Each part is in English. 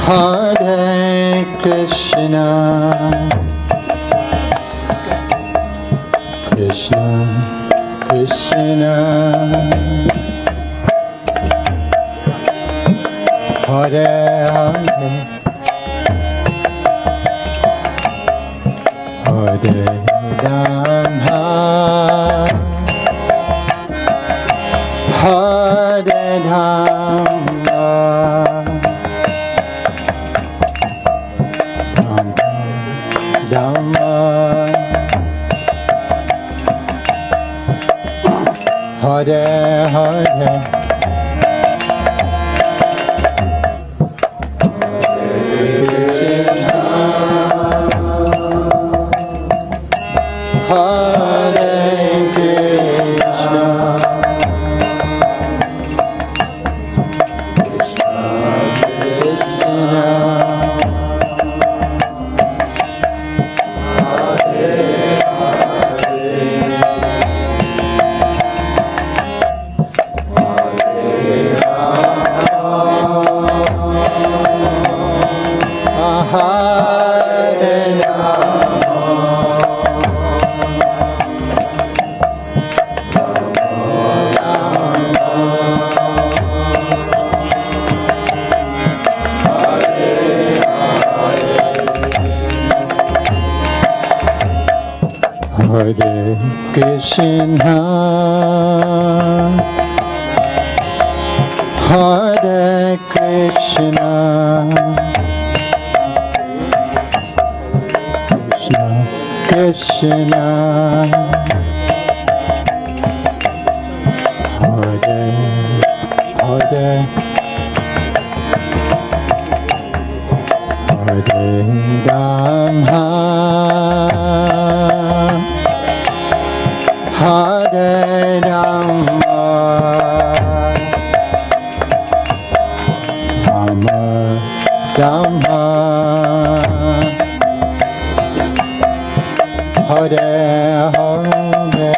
Hare Krishna, Krishna Krishna, Hare Hare, Hare Rama, Hare Rama, Rama, Hare Hare, Krishna, Hare Krishna, Krishna, Hare Krishna, Hare Krishna, Krishna Krishna, Hare Hare, Hare Rama, Hare Rama, Rama Rama, Hare Hare,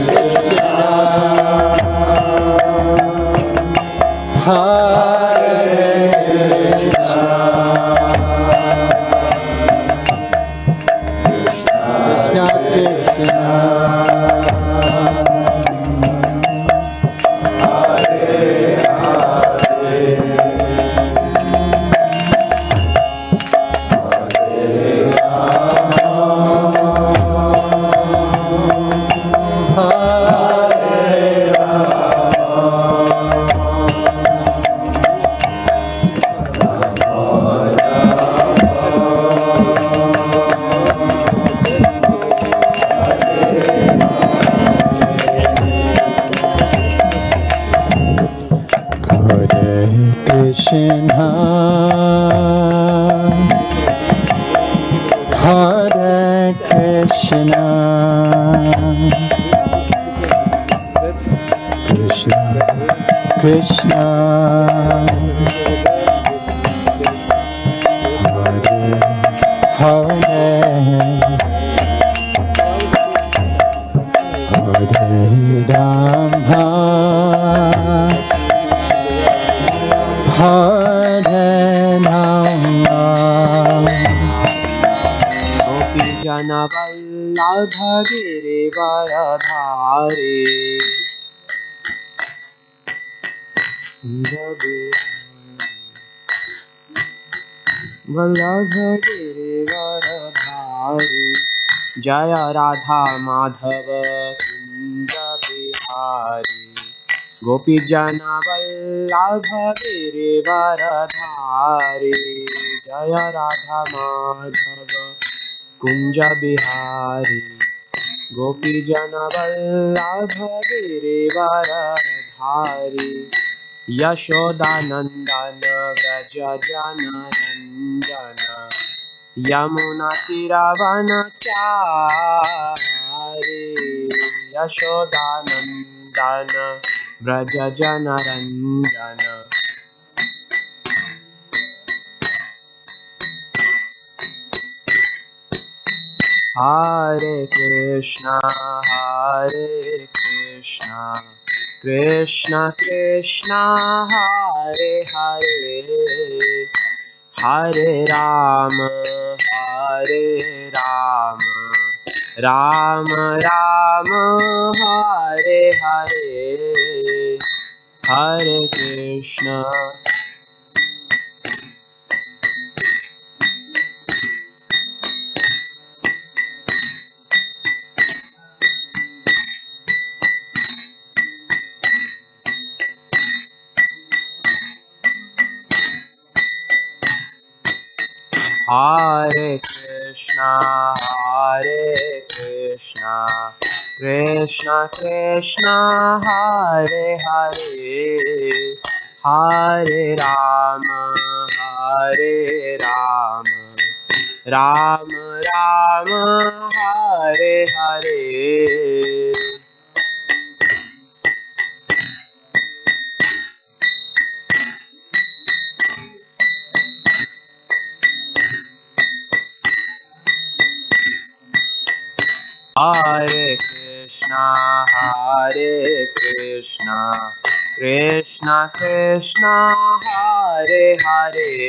Krishna, Hare Krishna, Krishna Krishna, Krishna, Hare Krishna, Krishna Krishna, Hare Hare, Hare Rama, Hare Rama, Gopi Jana Vallabha Girivardhari Vallabha Girivardhari Jaya Radha Madhava Kunja Bihari Gopi Jana Vallabha Girivardhari Jaya Radha Madhava Kunja Bihari Gopi Jana Vallabha Girivardhari Yashodanandana Vraja Jana Ranjana Yamuna Tiravanachari Yashodanandana Vraja Jana Ranjana Hare Krishna Hare Krishna, Krishna Krishna Hare Hare, Hare Rama, Hare Rama, Rama Rama, Hare Hare, Hare Krishna. Hare Krishna, Hare Krishna, Krishna Krishna, Hare Hare, Hare Rama, Hare Rama, Rama Rama, Hare Hare. Hare Krishna, Hare Krishna, Krishna Krishna, Hare Hare,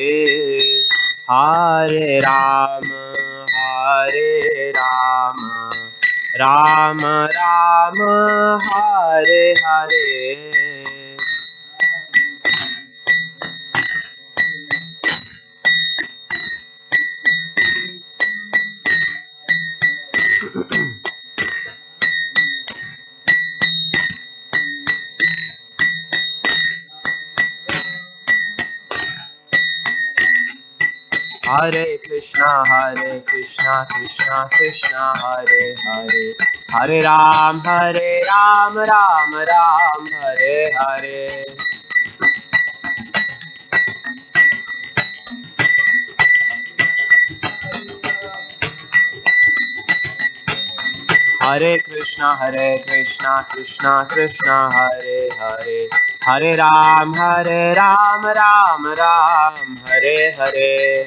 Hare Rama, Hare Rama, Rama Rama, Hare Hare. Hare Krishna, Krishna Krishna, Hare Hare, Hare Ram, Ram Ram, Hare Hare. Hare Krishna, Krishna Krishna, Hare Hare, Hare Ram, Ram Ram, Hare Hare.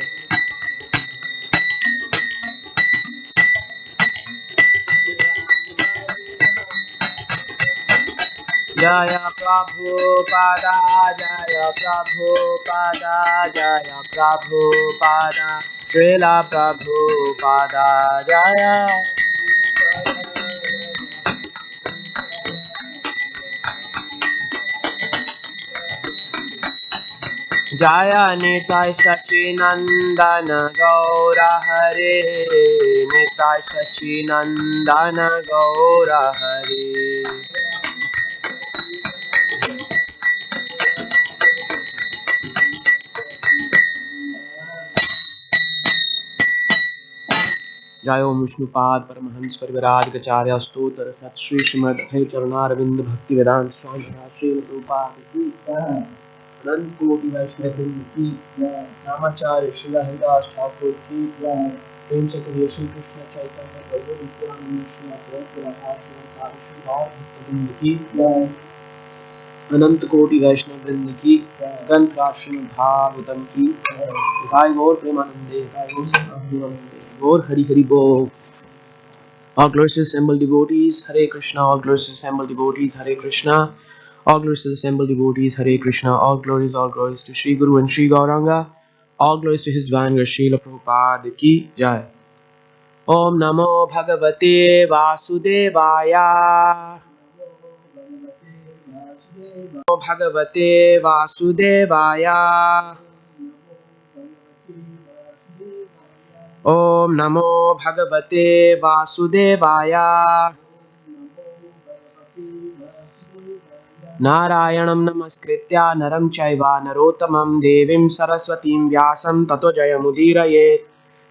Jaya Prabhupada, Jaya Prabhupada, Jaya Prabhupada, Srila Prabhupada, Jaya. Jaya Nitai Sachinandana Gaura Hare, Nitai Sachinandana Gaura Hare. जय ओम विष्णुपाद परमहंस परिवराजकाचार्य स्तोत्र सत श्री श्रीमद हे चरणारविंद भक्ति वेदांत स्वामी श्री प्रभुपाद की जय। अनंत कोटि वैष्णव वृंद की जय। रामाचार्य श्रीला हरिदास ठाकुर की जय। प्रेम से कहिए श्री कृष्ण चैतन्य प्रभु नित्यानंद श्री अद्वैत राधा श्री साधु श्री गौर भक्तवृंद की जय। अनंत कोटि वैष्णव वृंद की जय। ग्रंथ श्रीमद् भागवतम की जय। गाय गौर प्रेमानंदे, गाय गौर प्रेमानंदे, गौर हरि हरि बोल। All glories to the assembled devotees, Hare Krishna. All glories to the assembled devotees, Hare Krishna. All glories to the assembled devotees, Hare Krishna. All glories to Sri Guru and Sri Gauranga. All glories to His Divine Grace Srila Prabhupada ki jai. Om Namo Bhagavate Vasudevaya. Namo Bhagavate Vasudevaya. Om Namo Bhagavate Vasudevaya. Narayanam Namaskritya Naram Chaiva Narottamam Devim Saraswatim Vyasam Tato Jayamudiraye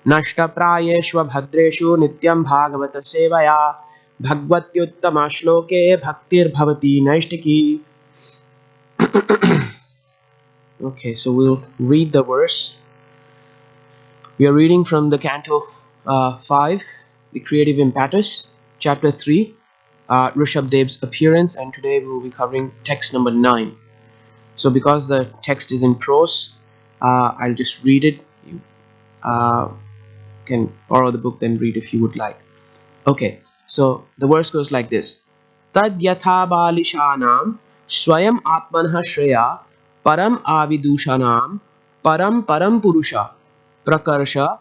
Nashta Prayeshva Bhadreshu Nityam Bhagavata Sevaya Bhagavatyuttama Shloke Bhaktir Bhavati Naishtiki. Okay, so we'll read the verse. We are reading from the Canto 5, the Creative Impetus, Chapter 3, Rishabdev's appearance, and today we will be covering text number 9. So because the text is in prose, I'll just read it. You can borrow the book, then read if you would like. Okay. So the verse goes like this. Tad yatha balishanam swayam atmanah shreya param avidushanam param purusha prakarsha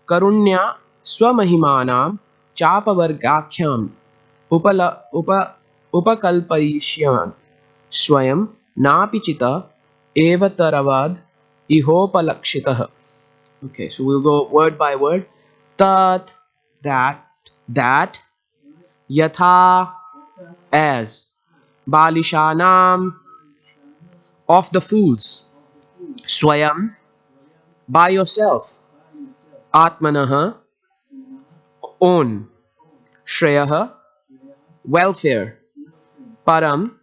karunya swamahimanam chapavargakyam upakalpaishyan swayam napichita evataravad ihopalakshitah. Okay, so we'll go word by word. Tat, that, yatha, as, balishanam, of the fools, swayam, by yourself, atmanah, own, shreyaha, welfare, param,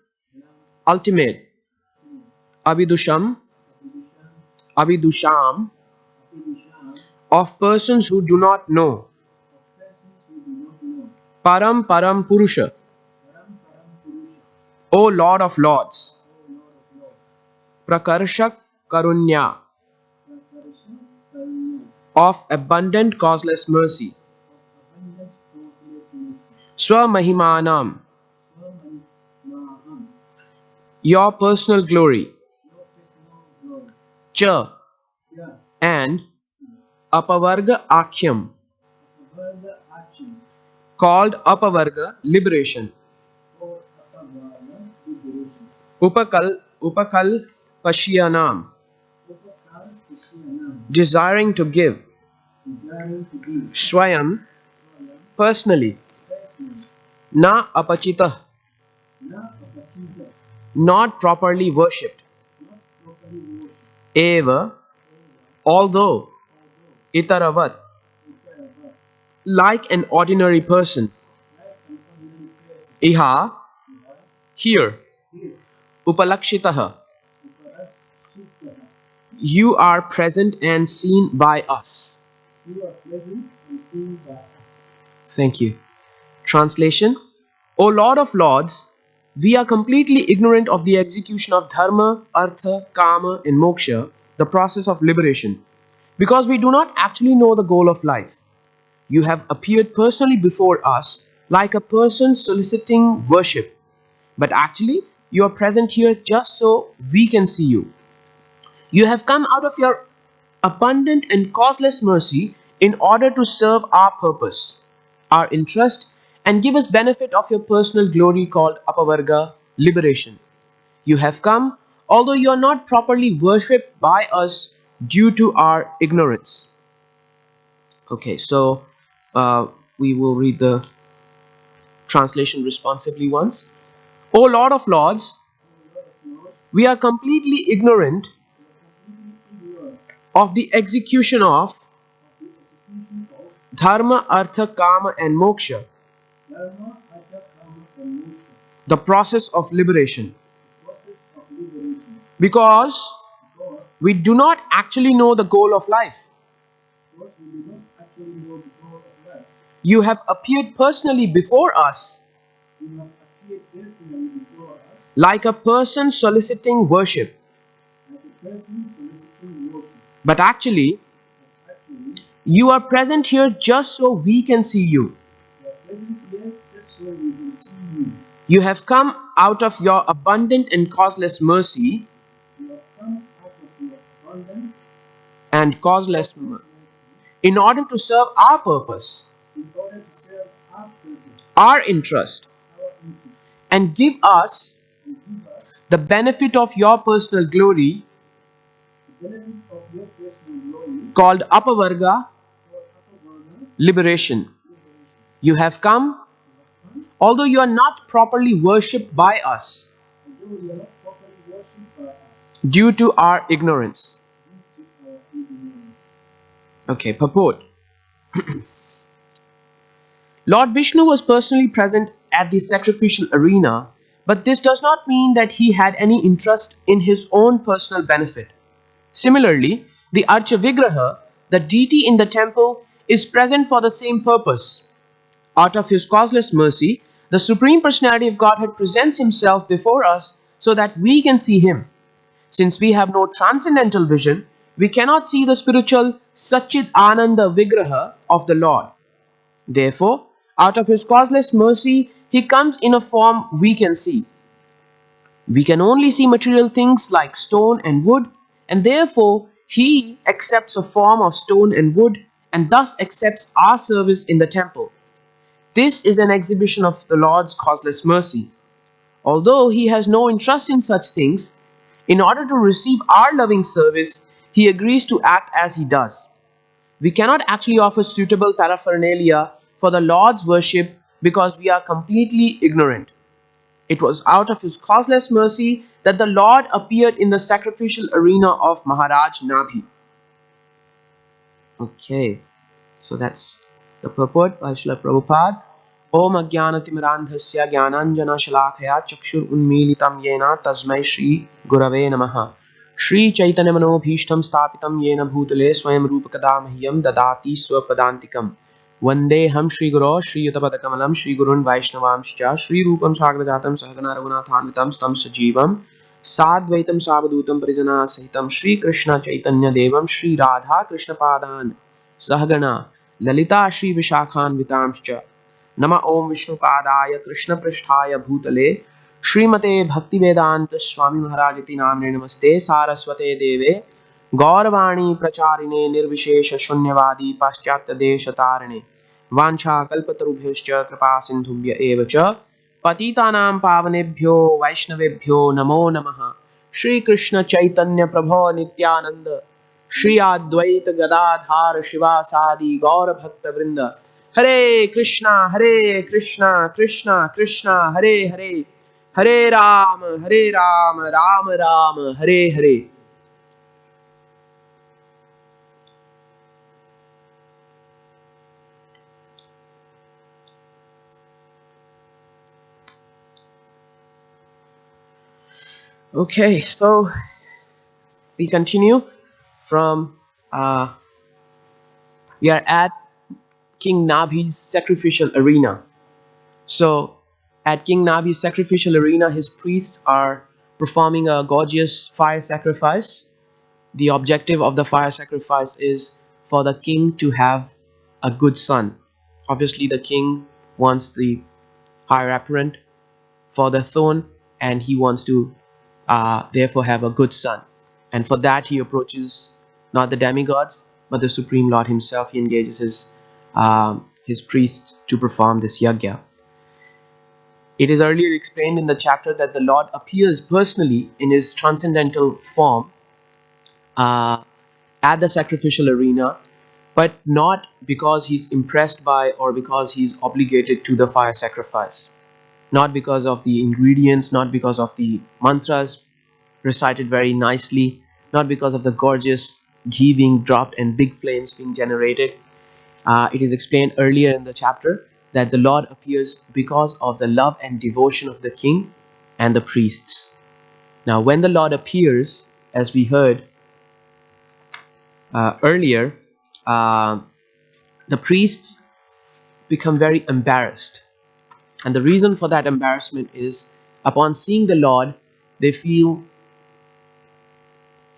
ultimate, avidusham, avidusham, of persons who do not know, param purusha, O Lord of Lords, prakarshak karunya, of abundant causeless mercy, swamahimanam, your personal glory, cha, and apavarga akhyam, called apavarga liberation, upakal pashyanam, desiring to give, swayam, personally, na apachitah, not properly worshipped, eva, although, itaravat, like an ordinary person, iha, here, upalakshitah, you are present and seen by us. Thank you. Translation. O Lord of Lords, we are completely ignorant of the execution of dharma, artha, kama, and moksha, the process of liberation, because we do not actually know the goal of life. You have appeared personally before us like a person soliciting worship, but actually you are present here just so we can see you. You have come out of your abundant and causeless mercy in order to serve our purpose, our interest, and give us benefit of your personal glory called apavarga, liberation. You have come, although you are not properly worshipped by us due to our ignorance. Okay, so we will read the translation responsively once. O Lord of Lords, we are completely ignorant of the execution of dharma, artha, kama, and moksha, the process of liberation, because we do not actually know the goal of life. You have appeared personally before us like a person soliciting worship, but actually you are present here just so we can see you. You have come out of your abundant and causeless mercy and causeless in order to serve our purpose, our interest, and give us the benefit of your personal glory called apavarga, liberation. You have come, although you are not properly worshipped by us due to our ignorance. Okay, purport. Lord Vishnu was personally present at the sacrificial arena, but this does not mean that he had any interest in his own personal benefit. Similarly, the Archa Vigraha, the deity in the temple, is present for the same purpose. Out of his causeless mercy, the Supreme Personality of Godhead presents himself before us so that we can see him. Since we have no transcendental vision, we cannot see the spiritual Satchit Ananda Vigraha of the Lord. Therefore, Out of his causeless mercy, he comes in a form we can see. We can only see material things like stone and wood, and therefore he accepts a form of stone and wood and thus accepts our service in the temple. This is an exhibition of the Lord's causeless mercy. Although he has no interest in such things, in order to receive our loving service, he agrees to act as he does. We cannot actually offer suitable paraphernalia for the Lord's worship because we are completely ignorant. It was out of his causeless mercy that the Lord appeared in the sacrificial arena of Maharaj Nabhi. Okay, so that's the purport by Srila Prabhupada. Om Ajnanatimrandhasya Jnananjana Shalakaya Chakshur Unmilitam Yena Tasmai Shri Gurave Namaha. Shri Chaitanya Manobhishtam Stapitam Yena Bhutale Swayam Rupakada Mahyam Dadati Swapadantikam. Vandeham Shri Guru Shri Yutapadakamalam Shri Gurun Vaishnavamscha Shri Rupam Sagrajatam Sahagana Raghunathanvitam Stam Sajivam Sadvaitam Savadutam Parijana Sahitam Shri Krishna Chaitanya Devam Shri Radha Krishna Padan Sahagana Lalita Shri Vishakhan Vitamscha Nama Om Vishnu Padaya Krishna Pristhaya Bhutale Srimate Bhaktivedanta Swami Maharajati Namne Namaste Saraswate Deve Gauravani Pracharine Nirvishesha Shunyavadi Paschatya Deshatarine Vancha Kalpatarubhyascha Kripa Sindhubhya Evacha Patitanam Pavanebhyo Vaishnavebhyo Namo Namaha Shri Krishna Chaitanya Prabho Nityananda Shri Advaita Gadadhar Shivasadi Gaura Bhakta Vrinda Hare Krishna Krishna Krishna Hare Hare Hare Ram Ram Ram Hare Hare. Okay, so we continue from we are at King Nabhi's sacrificial arena. So at King Nabhi's sacrificial arena, his priests are performing a gorgeous fire sacrifice. The objective of the fire sacrifice is for the king to have a good son. Obviously, the king wants the higher apparent for the throne, and he wants to therefore have a good son. And for that, he approaches not the demigods, but the Supreme Lord himself. He engages his priests to perform this yajna. It is earlier explained in the chapter that the Lord appears personally in his transcendental form at the sacrificial arena, but not because he's impressed by or because he's obligated to the fire sacrifice. Not because of the ingredients, not because of the mantras recited very nicely, not because of the gorgeous ghee being dropped and big flames being generated. It is explained earlier in the chapter that the Lord appears because of the love and devotion of the king and the priests. Now, when the Lord appears, as we heard earlier, the priests become very embarrassed. And the reason for that embarrassment is, upon seeing the Lord, they see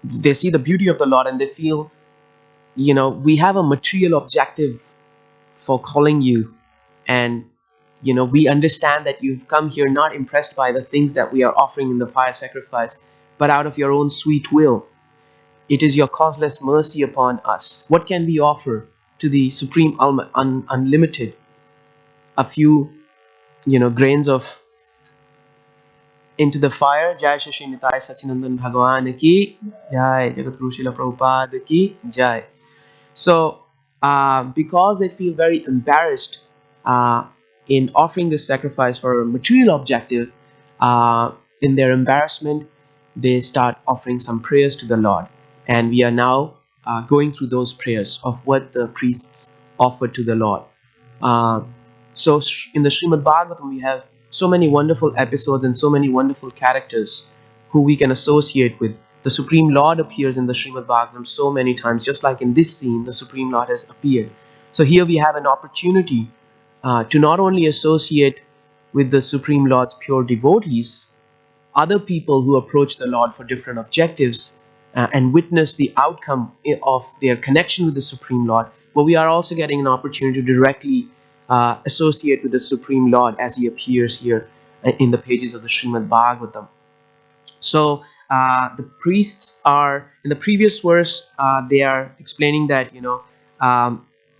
the beauty of the Lord and they feel, we have a material objective for calling you. And, we understand that you've come here not impressed by the things that we are offering in the fire sacrifice, but out of your own sweet will. It is your causeless mercy upon us. What can we offer to the Supreme Unlimited? A few grains of into the fire. Jai Shri Nitai Sachinandan Bhagavan ki Jai, Jagat Guru Srila Prabhupada ki Jai. So because they feel very embarrassed in offering this sacrifice for a material objective, in their embarrassment they start offering some prayers to the Lord, and we are now going through those prayers of what the priests offered to the Lord. So in the Srimad Bhagavatam, we have so many wonderful episodes and so many wonderful characters who we can associate with. The Supreme Lord appears in the Srimad Bhagavatam so many times, just like in this scene, the Supreme Lord has appeared. So here we have an opportunity to not only associate with the Supreme Lord's pure devotees, other people who approach the Lord for different objectives, and witness the outcome of their connection with the Supreme Lord, but we are also getting an opportunity to directly associate with the Supreme Lord as he appears here in the pages of the Srimad Bhagavatam. So the priests are, in the previous verse, they are explaining that,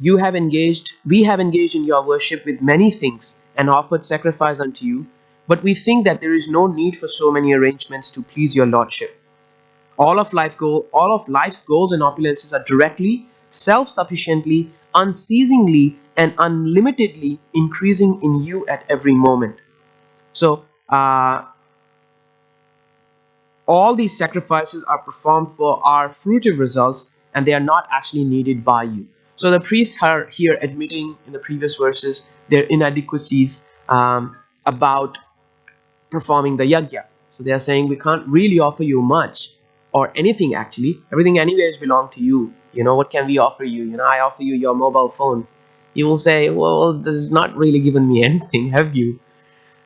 you have engaged, we have engaged in your worship with many things and offered sacrifice unto you, but we think that there is no need for so many arrangements to please your lordship. All of life's goals and opulences are directly, self-sufficiently, unceasingly, and unlimitedly increasing in you at every moment. So all these sacrifices are performed for our fruitive results, and they are not actually needed by you. So the priests are here admitting in the previous verses their inadequacies about performing the yajna. So they are saying, we can't really offer you much or anything actually. Everything anyways belong to you. What can we offer you? I offer you your mobile phone. You will say, well, this is not really given me anything, have you?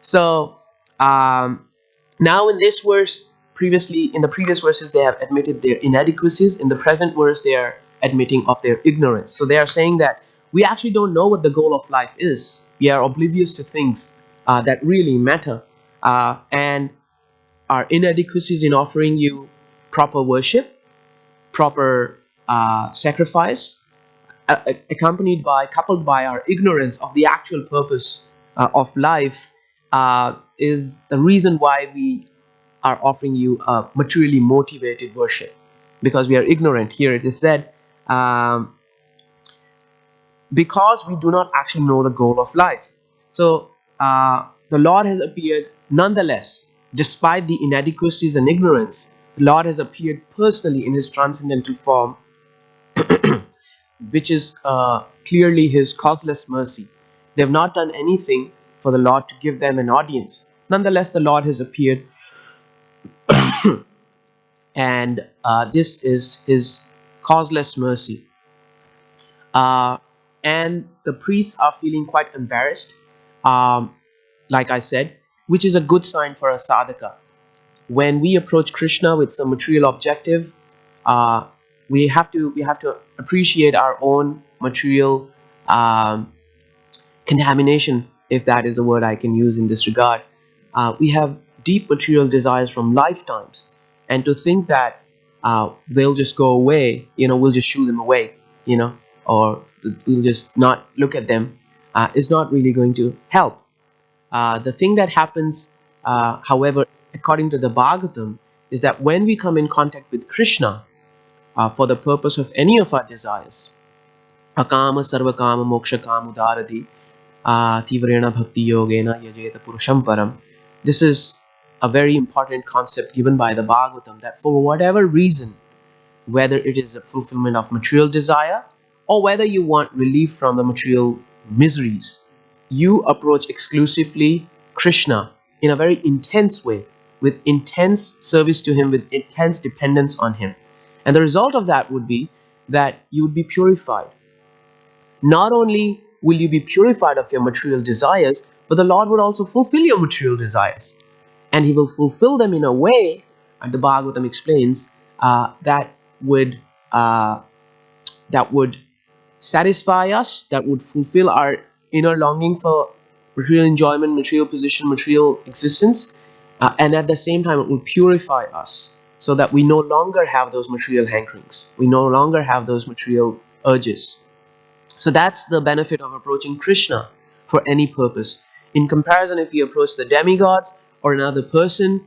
So now in this verse, in the previous verses, they have admitted their inadequacies. In the present verse, they are admitting of their ignorance. So they are saying that we actually don't know what the goal of life is. We are oblivious to things that really matter. And our inadequacies in offering you proper worship, proper sacrifice, coupled by our ignorance of the actual purpose of life, is the reason why we are offering you a materially motivated worship, because we are ignorant. Here it is said, because we do not actually know the goal of life. So the Lord has appeared nonetheless, despite the inadequacies and ignorance. The Lord has appeared personally in his transcendental form, which is clearly his causeless mercy. They have not done anything for the Lord to give them an audience. Nonetheless, the Lord has appeared, and this is his causeless mercy. And the priests are feeling quite embarrassed, like I said, which is a good sign for a sadhaka. When we approach Krishna with some material objective, we have to appreciate our own material contamination, if that is a word I can use in this regard. We have deep material desires from lifetimes, and to think that they'll just go away, we'll just shoo them away, or we'll just not look at them, is not really going to help. The thing that happens, however, according to the Bhagavatam, is that when we come in contact with Krishna for the purpose of any of our desires, akama sarva kama moksha kama udaradhi tivrena bhakti yogena yajeta purusham param. This is a very important concept given by the Bhagavatam, that for whatever reason, whether it is the fulfillment of material desire or whether you want relief from the material miseries, you approach exclusively Krishna in a very intense way, with intense service to him, with intense dependence on him. And the result of that would be that you would be purified. Not only will you be purified of your material desires, but the Lord would also fulfill your material desires. And he will fulfill them in a way, and the Bhagavatam explains, that would satisfy us, that would fulfill our inner longing for material enjoyment, material position, material existence, and at the same time it will purify us, so that we no longer have those material hankerings, we no longer have those material urges. So that's the benefit of approaching Krishna for any purpose. In comparison, if we approach the demigods or another person,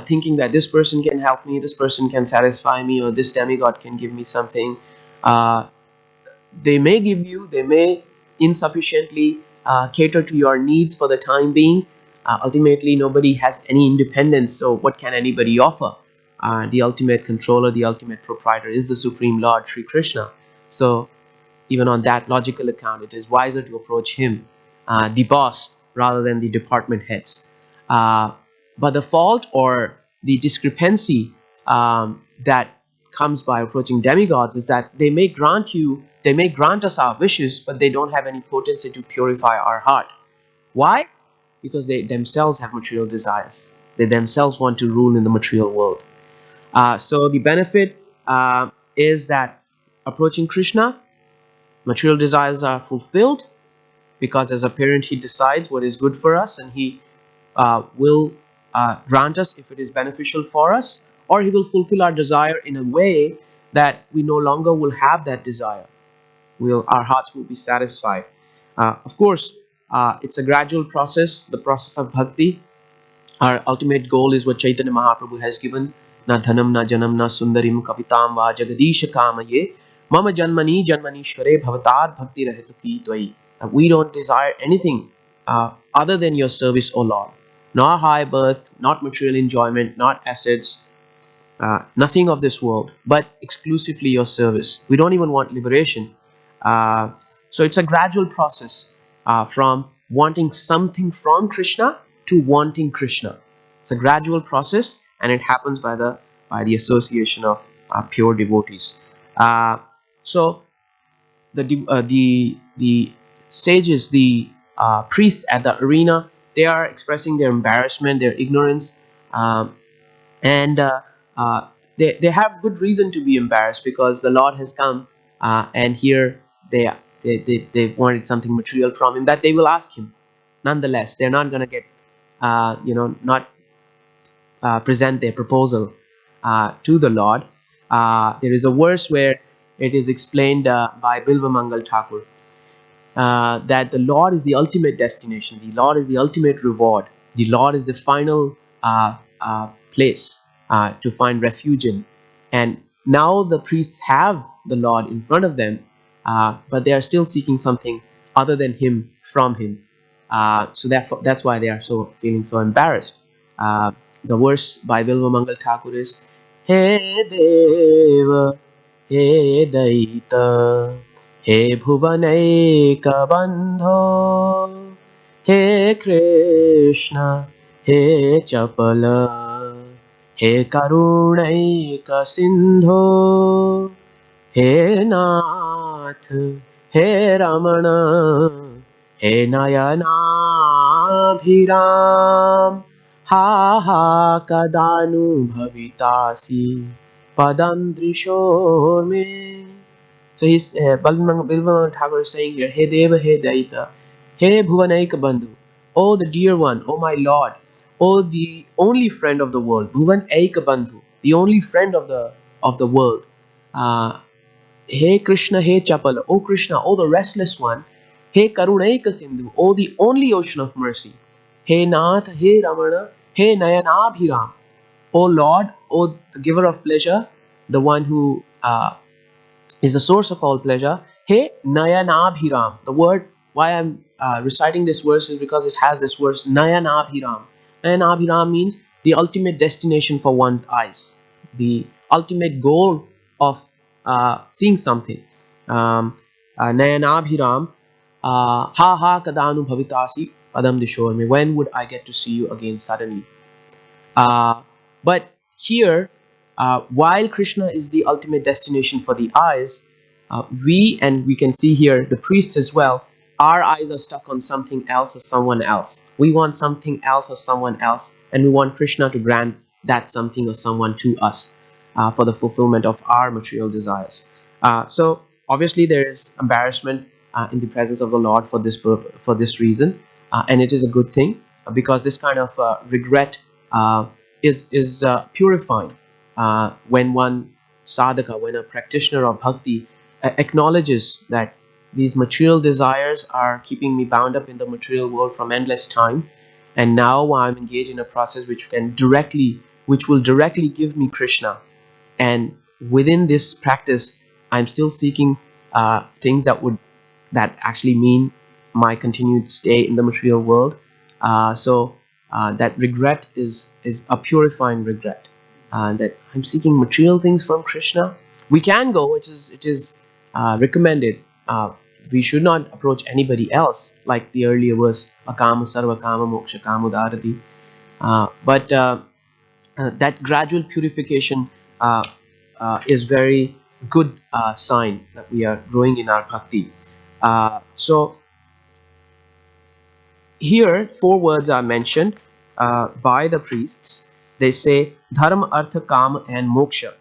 thinking that this person can help me, this person can satisfy me, or this demigod can give me something, they may insufficiently cater to your needs for the time being. Ultimately, nobody has any independence, so what can anybody offer? The ultimate controller, the ultimate proprietor is the Supreme Lord, Sri Krishna. So even on that logical account, it is wiser to approach him, the boss, rather than the department heads. But the fault or the discrepancy that comes by approaching demigods is that they may grant us our wishes, but they don't have any potency to purify our heart. Why? Because they themselves have material desires. They themselves want to rule in the material world. So the benefit is that approaching Krishna, material desires are fulfilled, because as a parent he decides what is good for us, and he will grant us if it is beneficial for us, or he will fulfill our desire in a way that we no longer will have that desire. Our hearts will be satisfied. Of course, it's a gradual process, the process of bhakti. Our ultimate goal is what Chaitanya Mahaprabhu has given. Na dhanam na janam na sundarim kavitam va jagadisha kamaye mama janmani janmanishware bhavatad bhakti rahetu ki tvai. We don't desire anything other than your service, O Lord. Not high birth, not material enjoyment, not assets, nothing of this world, but exclusively your service. We don't even want liberation. So it's a gradual process from wanting something from Krishna to wanting Krishna. It's a gradual process, and it happens by the association of pure devotees. So the sages, the priests at the arena, they are expressing their embarrassment, their ignorance, and uh, they have good reason to be embarrassed, because the Lord has come, and here they wanted something material from him that they will ask him. Nonetheless, they're not going to get not present their proposal to the Lord. There is a verse where it is explained by Bilva Mangal Thakur, that the Lord is the ultimate destination, the Lord is the ultimate reward, the Lord is the final place to find refuge in. And now the priests have the Lord in front of them, but they are still seeking something other than Him from Him. So therefore, that's why they are feeling so embarrassed. The verse by Bilva Mangal Thakur is, He Deva, He Daita, He Bhuvanai Kabandho, He Krishna, He Chapala, He Karunai Kasindho, He Nath, He Ramana, He Nayanabhiram, Ha ha kadanu bhavitasi padam drishor me. So he's Bilva Thakur is saying here, He Deva, He Daita, He Bhuvanaika Bandhu, O the dear one, O my Lord, O the only friend of the world, Bhuvan Aika Bandhu, the only friend of the world. He Krishna, He Chapala, O Krishna, O the restless one, He Karunaika Sindhu, O the only ocean of mercy, He Nath, He Ramana, He Nayanabhiram, O Lord, O the giver of pleasure, the one who is the source of all pleasure. He Nayanabhiram. The word, why I'm reciting this verse is because it has this verse Nayanabhiram. Nayanabhiram means the ultimate destination for one's eyes, the ultimate goal of seeing something. Nayanabhiram, ha ha kadanu bhavitasi padam dishor me. When would I get to see you again suddenly? But here, while Krishna is the ultimate destination for the eyes, we can see here the priests as well, our eyes are stuck on something else or someone else. We want something else or someone else, and we want Krishna to grant that something or someone to us for the fulfillment of our material desires. So obviously there is embarrassment in the presence of the Lord for this reason, and it is a good thing, because this kind of regret is purifying. When one sadhaka, when a practitioner of bhakti acknowledges that these material desires are keeping me bound up in the material world from endless time, and now I'm engaged in a process which will directly give me Krishna, and within this practice I'm still seeking things that actually mean my continued stay in the material world. So that regret is a purifying regret, that I'm seeking material things from Krishna. We can go, it is recommended. We should not approach anybody else, like the earlier verse, akama sarva kama moksha kamudarati. But that gradual purification is very good sign that we are growing in our bhakti. So here, 4 words are mentioned by the priests. They say dharma, artha, kama, and moksha.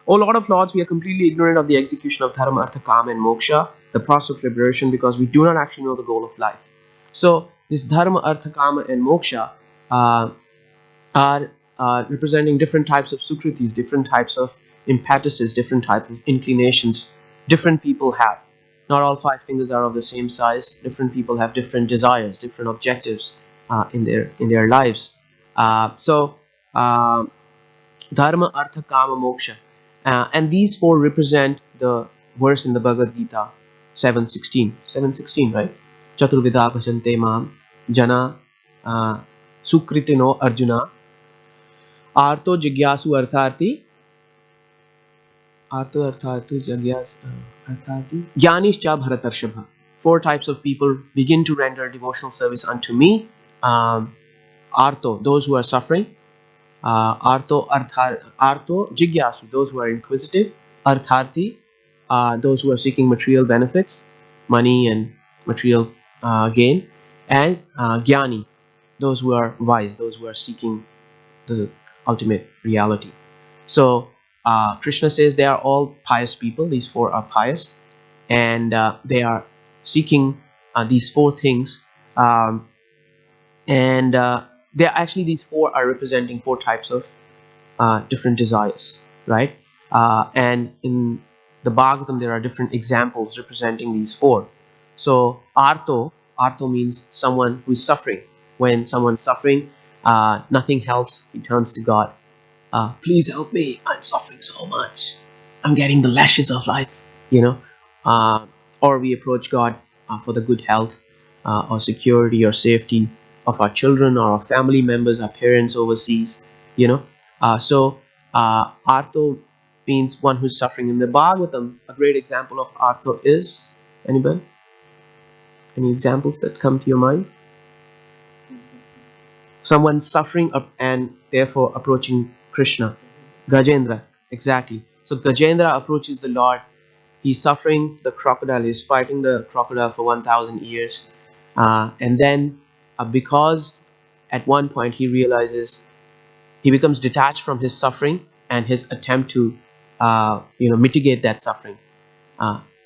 O Lord of Lords, we are completely ignorant of the execution of dharma, artha, kama, and moksha, the process of liberation, because we do not actually know the goal of life. So this dharma, artha, kama, and moksha uh, are representing different types of sukritis, different types of impetuses, different types of inclinations different people have. Not all five fingers are of the same size. Different people have different desires, different objectives in their lives. So dharma, artha, kama, moksha, and these four represent the verse in the Bhagavad Gita 7:16. 7:16, right? Chaturvida bhajante mam jana sukritino arjuna आर्तो जिज्ञासु अर्थार्थी Gyanis Bharatarshava. Four types of people begin to render devotional service unto me. Arto, those who are suffering. Arto Jigyasu, those who are inquisitive. Artharthi, those who are seeking material benefits, money and material gain. And Gyani, those who are wise, those who are seeking the ultimate reality. So Krishna says they are all pious people. These four are pious, and they are seeking these four things. And they are actually, these four are representing four types of different desires, right? And in the Bhagavatam, there are different examples representing these four. So arto means someone who is suffering. When someone's suffering, nothing helps. He turns to God. Please help me. I'm suffering so much. I'm getting the lashes of life, you know. Or we approach God for the good health or security or safety of our children or our family members, our parents overseas, you know. Artho means one who's suffering. In the Bhagavatam, a great example of Artho is, anybody? Any examples that come to your mind? Someone suffering and therefore approaching Krishna. Gajendra, exactly. So Gajendra approaches the Lord. He's suffering the crocodile. He's fighting the crocodile for 1,000 years. And then because at one point he realizes, he becomes detached from his suffering and his attempt to mitigate that suffering.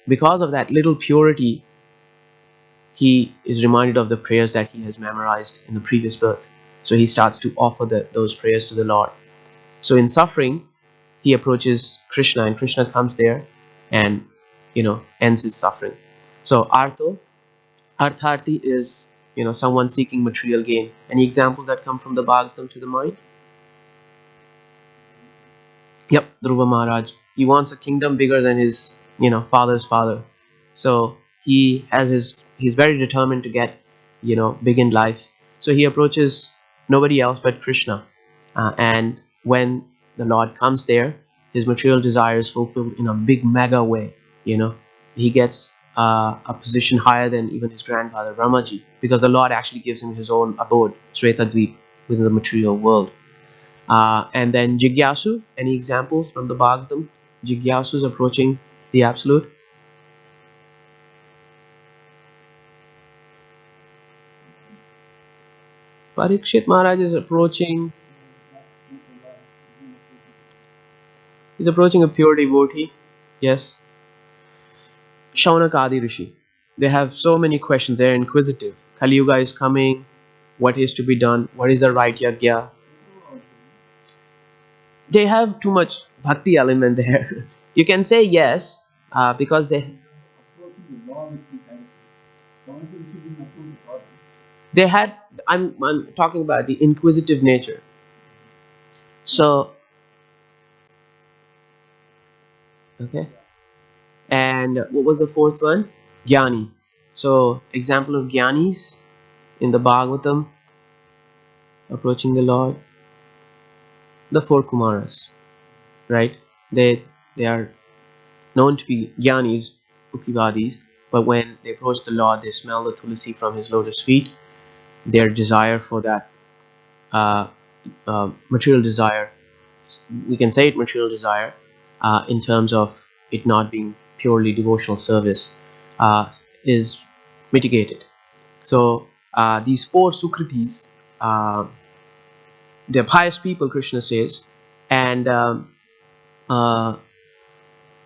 Because of that little purity, he is reminded of the prayers that he has memorized in the previous birth. So he starts to offer those prayers to the Lord. So in suffering, he approaches Krishna, and Krishna comes there and ends his suffering. So artharthi is someone seeking material gain. Any examples that come from the Bhagavatam to the mind? Yep, Dhruva Maharaj. He wants a kingdom bigger than his father's father. So he's very determined to get big in life. So he approaches nobody else but Krishna, and when the Lord comes there, his material desire is fulfilled in a big mega way. He gets a position higher than even his grandfather Ramaji, because the Lord actually gives him his own abode, Shvetadvip, within the material world. And then Jigyasu, any examples from the Bhagavatam? Jigyasu is approaching the Absolute. Parikshit Maharaj is approaching. He's approaching a pure devotee. Yes. Shaunaka Adi Rishi. They have so many questions. They're inquisitive. Kali Yuga is coming. What is to be done? What is the right yagya? They have too much bhakti element there. You can say yes, because they had. I'm talking about the inquisitive nature. So okay. And what was the fourth one? Gyani. So example of Gyanis in the Bhagavatam approaching the Lord. The four Kumaras, right? They are known to be Gyanis, Ukivadis, but when they approach the Lord, they smell the tulsi from his lotus feet. Their desire for that material desire, we can say it material desire, in terms of it not being purely devotional service, is mitigated. So these four Sukritis, they're pious people, Krishna says, and uh,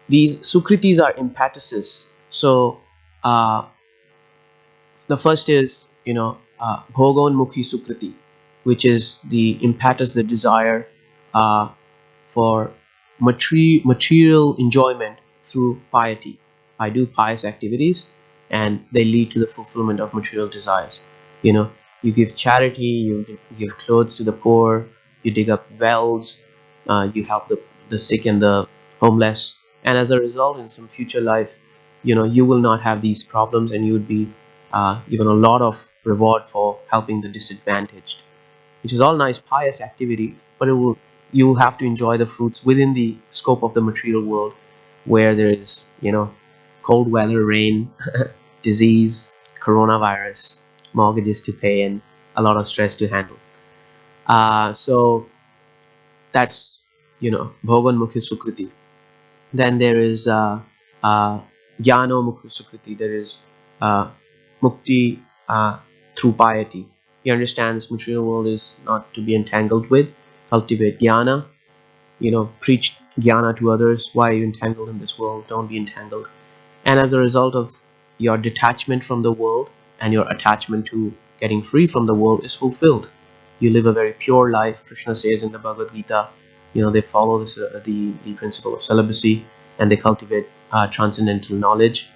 these Sukritis are impetuses. So the first is bhogonmukhi sukriti, which is the impetus, the desire uh, for material enjoyment through piety. I do pious activities, and they lead to the fulfillment of material desires. You know, you give charity, you give clothes to the poor, you dig up wells, you help the sick and the homeless, and as a result, in some future life, you will not have these problems, and you would be given a lot of reward for helping the disadvantaged, which is all nice pious activity, but you will have to enjoy the fruits within the scope of the material world, where there is cold weather, rain, disease, coronavirus, mortgages to pay, and a lot of stress to handle. So that's bhogan mukhi sukriti. Then there is uh, jnano mukhi sukriti. There is uh, mukti through piety. He understands material world is not to be entangled with. Cultivate jnana. Preach jnana to others. Why are you entangled in this world? Don't be entangled. And as a result of your detachment from the world and your attachment to getting free from the world is fulfilled, you live a very pure life. Krishna says in the Bhagavad Gita, they follow this, the principle of celibacy, and they cultivate transcendental knowledge,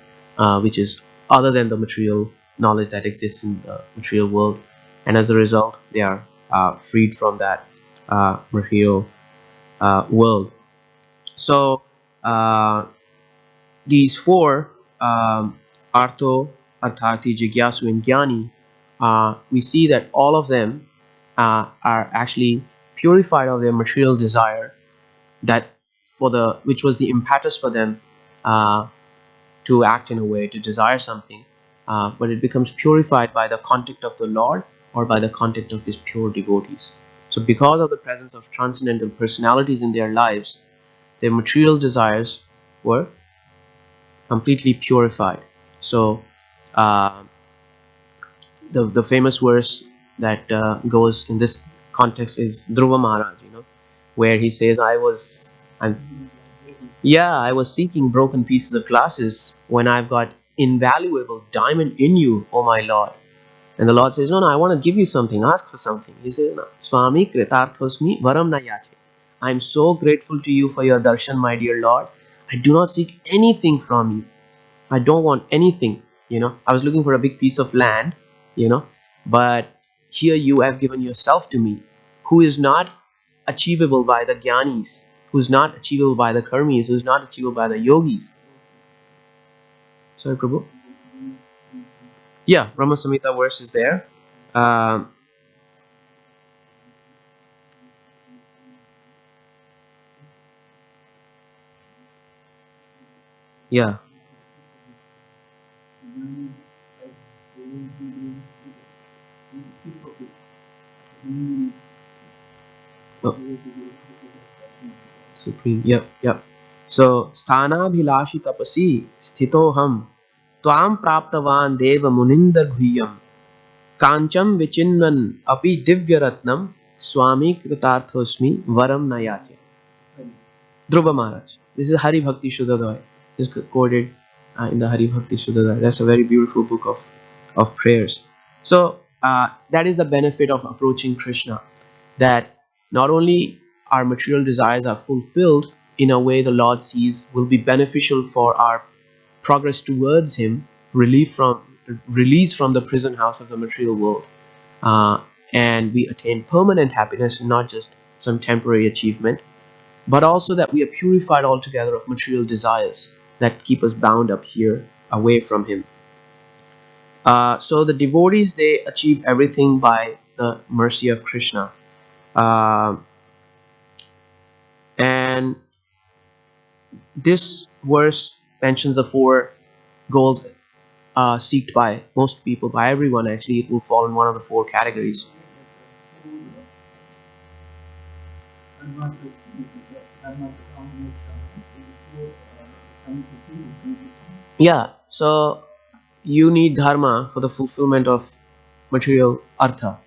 which is other than the material knowledge that exists in the material world. And as a result, they are freed from that material world. So uh, these four, Artho, Arthati, Jigyasu, and Gyani, we see that all of them are actually purified of their material desire, that which was the impetus for them uh, to act in a way, to desire something, but it becomes purified by the contact of the Lord or by the contact of His pure devotees. So, because of the presence of transcendental personalities in their lives, their material desires were completely purified. So uh, the famous verse that goes in this context is Dhruva Maharaj, where he says, I was seeking broken pieces of glasses when I've got invaluable diamond in you, O my Lord. And the Lord says, no, I want to give you something. Ask for something. He says, no, Swami Kritarthosmi Varam Nayache. I'm so grateful to you for your darshan, my dear Lord. I do not seek anything from you. I don't want anything. I was looking for a big piece of land, but here you have given yourself to me, who is not achievable by the Gyanis, who is not achievable by the Karmis, who is not achievable by the Yogis. Sorry, Prabhu. Yeah, Brahma Samhita verse is there. Um, yeah. Oh, supreme. Yep, yep. So, sthanabhilashi tapasi sthitoham tvam praptavan deva munindar bhuyam Kancham vichinvan api divyaratnam swami kritarthosmi varam nayache. Dhruva Maharaj. This is Hari Bhakti Shuddhadaya. This is quoted in the Hari Bhakti Shuddhadaya. That's a very beautiful book of prayers. So that is the benefit of approaching Krishna, that not only our material desires are fulfilled in a way the Lord sees will be beneficial for our progress towards Him, release from the prison house of the material world, uh, and we attain permanent happiness and not just some temporary achievement, but also that we are purified altogether of material desires that keep us bound up here away from Him. So the devotees, they achieve everything by the mercy of Krishna. Uh, and this verse mentions the four goals seeked by most people, by everyone actually. It will fall in one of the four categories. Yeah, so you need dharma for the fulfillment of material artha.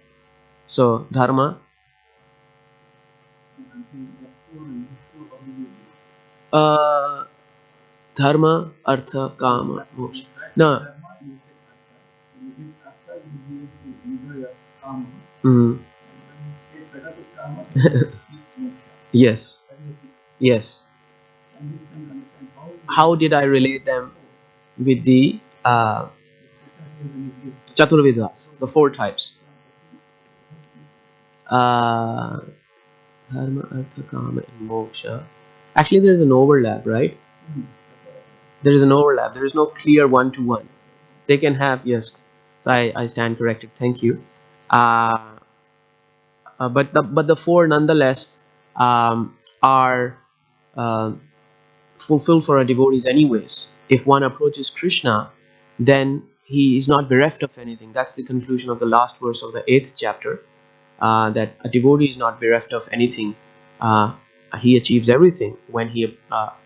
So dharma, uh, dharma, artha, kama, moksha. No, Mm. Yes. Yes. How did I relate them with the Chaturvidas, the four types? Uh, Dharma, Artha, Kama, and Moksha. Actually, there is an overlap, right? There is an overlap. There is no clear one-to-one. They can have, yes. So I stand corrected. Thank you. Uh, but the four nonetheless are uh, fulfilled for our devotees anyways. If one approaches Krishna, then he is not bereft of anything. That's the conclusion of the last verse of the 8th chapter. That a devotee is not bereft of anything. Uh, he achieves everything when he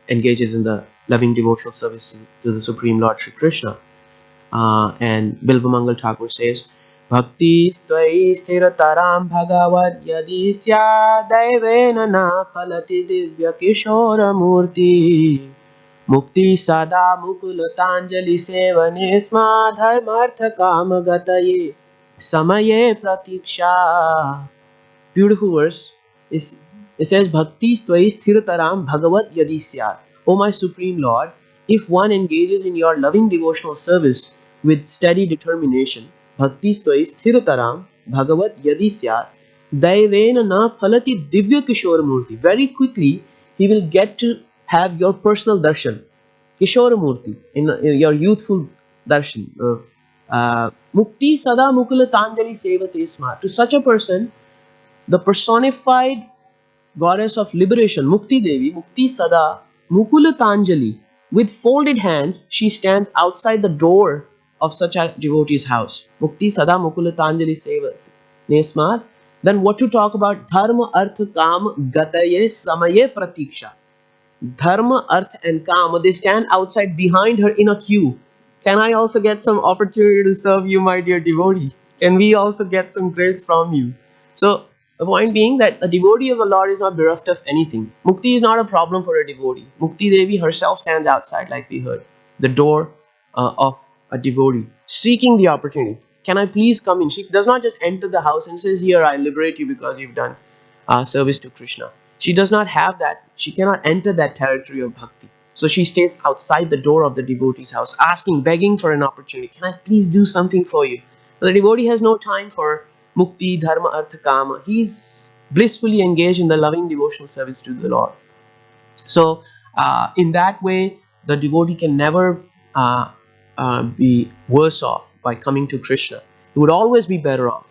engages in the loving devotional service to the Supreme Lord Shri Krishna. And Bilvamangal Thakur says, Bhakti stvai sthirataram bhagavad yadi syadaivena na phalati divya kishora murti mukti sada mukulatanjali sevane sma dharmartha kama gataye samaye pratiksha. Beautiful verse. It says, Bhakti stvai sthirataram bhagavat yadi syat. O my Supreme Lord, if one engages in your loving devotional service with steady determination, Bhakti stvai sthirataram bhagavat yadi syat, daivena na phalati divya kishora murti. Very quickly, he will get to have your personal darshan. Kishora murti, in your youthful darshan. Mukti sada mukula tanjali sevate sma. To such a person, the personified goddess of liberation, Mukti Devi, Mukti Sada, Mukulatanjali, with folded hands, she stands outside the door of such a devotee's house. Mukti Sada Mukulatanjali Seva Nesmat. Then what to talk about? Dharma, Artha, Kam, Gataye, Samaye, Pratiksha. Dharma, Arth, and Kama, they stand outside behind her in a queue. Can I also get some opportunity to serve you, my dear devotee? Can we also get some grace from you? So, the point being that a devotee of the Lord is not bereft of anything. Mukti is not a problem for a devotee. Mukti Devi herself stands outside, like we heard, the door of a devotee, seeking the opportunity. Can I please come in? She does not just enter the house and says, Here, I liberate you because you've done service to Krishna. She does not have that. She cannot enter that territory of bhakti. So she stays outside the door of the devotee's house, asking, begging for an opportunity. Can I please do something for you? But the devotee has no time for mukti, dharma, artha, kama. He's blissfully engaged in the loving devotional service to the Lord. So, in that way, the devotee can never be worse off by coming to Krishna. He would always be better off.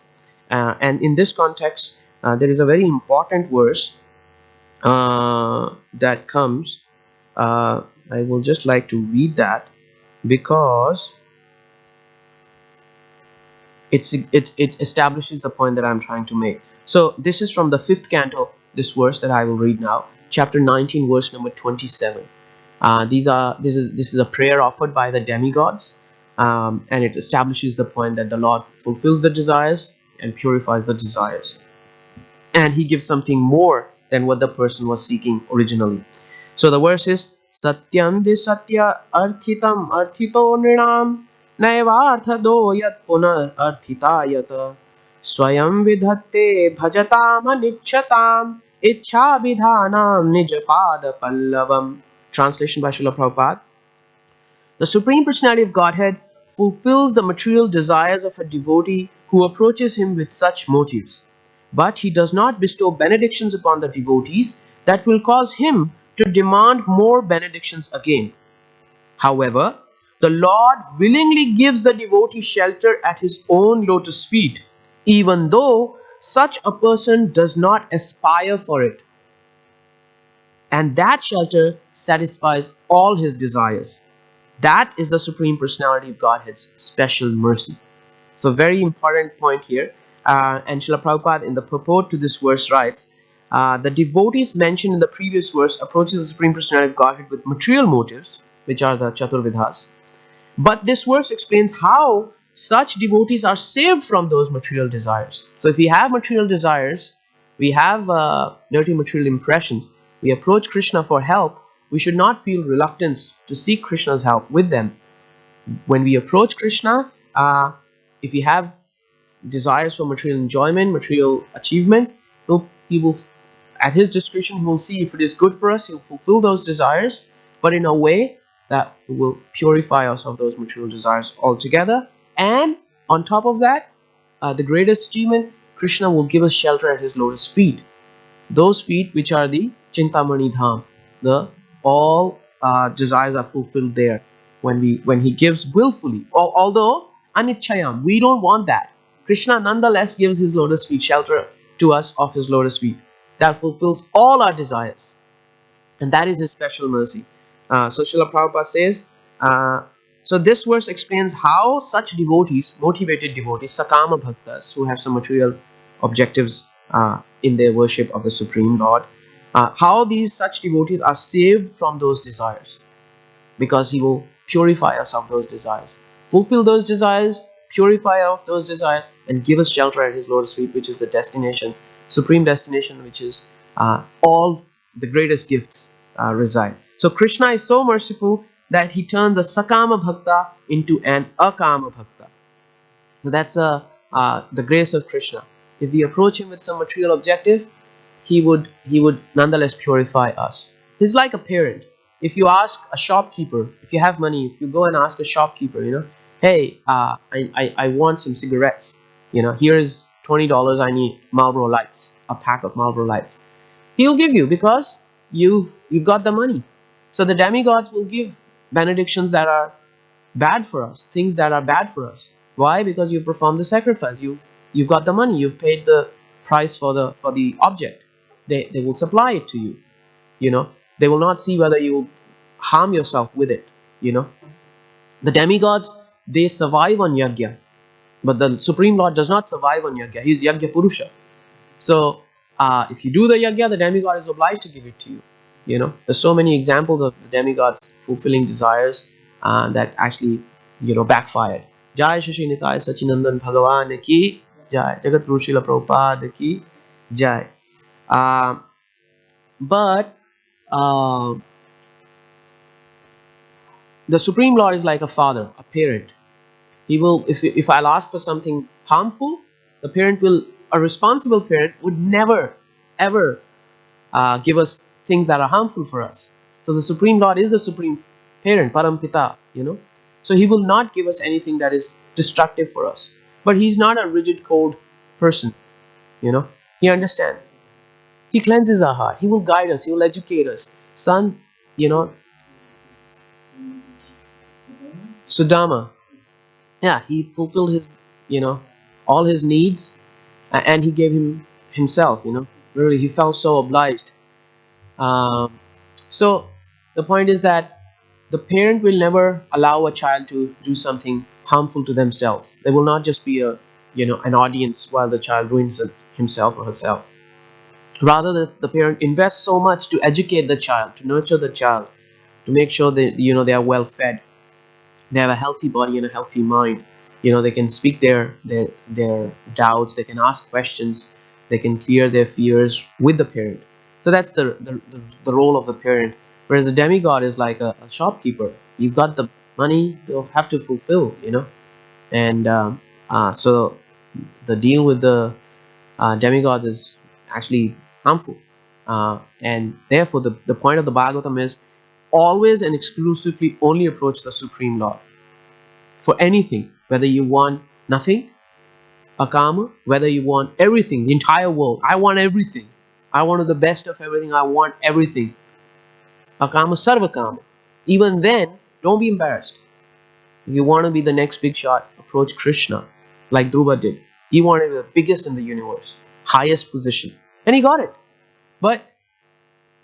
And in this context, there is a very important verse that comes. I will just like to read that because it establishes the point that I'm trying to make. So this is from the 5th canto, this verse that I will read now, chapter 19, verse number 27. This is a prayer offered by the demigods, and it establishes the point that the Lord fulfills the desires and purifies the desires, and he gives something more than what the person was seeking originally. So the verse is Satyam di satya arthitam arthito nrinam naivarthado yat punar arthita yata swayam vidhatte bhajatam anichyatam ichha vidhanam nijapada pallavam. Translation by Srila Prabhupada. The Supreme Personality of Godhead fulfills the material desires of a devotee who approaches him with such motives. But he does not bestow benedictions upon the devotees that will cause him to demand more benedictions again. However, the Lord willingly gives the devotee shelter at his own lotus feet, even though such a person does not aspire for it. And that shelter satisfies all his desires. That is the Supreme Personality of Godhead's special mercy. So, very important point here. And Srila Prabhupada in the purport to this verse writes, the devotees mentioned in the previous verse approaches the Supreme Personality of Godhead with material motives, which are the Chaturvidhas. But this verse explains how such devotees are saved from those material desires. So if we have material desires, we have dirty material impressions, we approach Krishna for help, we should not feel reluctance to seek Krishna's help with them. When we approach Krishna, if we have desires for material enjoyment, material achievements, he will, at his discretion, he will see if it is good for us. He'll fulfill those desires, but in a way that will purify us of those material desires altogether. And on top of that, the greatest achievement, Krishna will give us shelter at his lotus feet. Those feet which are the Chintamani Dham, the all desires are fulfilled there when he gives willfully. Although anichayam, we don't want that. Krishna nonetheless gives his lotus feet shelter to us of his lotus feet. That fulfills all our desires, and that is his special mercy. So Srila Prabhupada says, so this verse explains how such devotees, motivated devotees, sakama bhaktas, who have some material objectives in their worship of the Supreme Lord, how these such devotees are saved from those desires, because he will purify us of those desires, fulfill those desires, purify of those desires, and give us shelter at his lotus feet, which is the destination, supreme destination, which is all the greatest gifts reside. So Krishna is so merciful that he turns a sakama bhakta into an akama bhakta. So that's the grace of Krishna. If we approach him with some material objective, he would nonetheless purify us. He's like a parent. If you ask a shopkeeper, if you have money, if you go and ask a shopkeeper, hey, I want some cigarettes. Here is $20. I need Marlboro Lights, a pack of Marlboro Lights. He'll give you because you've got the money. So the demigods will give benedictions that are bad for us, things that are bad for us. Why? Because you performed the sacrifice. You've got the money. You've paid the price for the object. They will supply it to you. They will not see whether you will harm yourself with it. The demigods, they survive on yajna, but the Supreme Lord does not survive on yajna. He is yajna purusha. So if you do the yajna, the demigod is obliged to give it to you. There's so many examples of the demigods fulfilling desires that actually backfired. Jai Shashi Nitai Sachinandan Bhagavan ki Jai, Jagat Guru Srila Prabhupada ki Jai. But the Supreme Lord is like a father, a parent. He will, if I'll ask for something harmful, a responsible parent would never ever give us things that are harmful for us. So the Supreme Lord is the Supreme Parent, Parampita, So he will not give us anything that is destructive for us. But he's not a rigid, cold person, He understands. He cleanses our heart. He will guide us. He will educate us. Son, Sudama, yeah, he fulfilled his, all his needs, and he gave him himself, Really, he felt so obliged. So the point is that the parent will never allow a child to do something harmful to themselves. They will not just be an audience while the child ruins himself or herself. Rather, the parent invests so much to educate the child, to nurture the child, to make sure that they are well fed, they have a healthy body and a healthy mind. They can speak their doubts, they can ask questions, they can clear their fears with the parent. So that's the role of the parent. Whereas the demigod is like a shopkeeper. You've got the money, you'll have to fulfill, And so the deal with the demigods is actually harmful. And therefore the point of the Bhagavatam is always and exclusively only approach the Supreme Lord. For anything, whether you want nothing, akama, whether you want everything, the entire world. I want everything. I want the best of everything. I want everything. Akama sarvakama. Even then, don't be embarrassed. If you want to be the next big shot, approach Krishna, like Dhruva did. He wanted the biggest in the universe, highest position, and he got it. But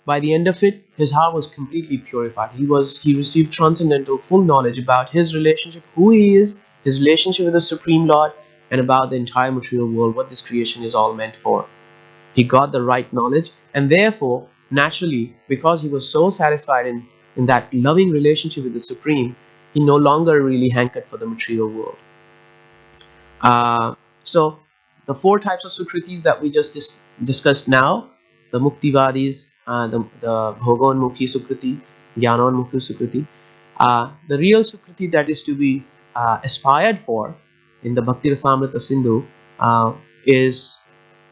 by the end of it, his heart was completely purified. He received transcendental full knowledge about his relationship, who he is, his relationship with the Supreme Lord, and about the entire material world, what this creation is all meant for. He got the right knowledge, and therefore, naturally, because he was so satisfied in that loving relationship with the Supreme, he no longer really hankered for the material world. So, the four types of Sukritis that we just discussed now, the Muktivadis, the Bhogonmukhi Sukriti, Jnanonmukhi Sukriti, the real Sukriti that is to be aspired for in the Bhakti Rasamrita Sindhu is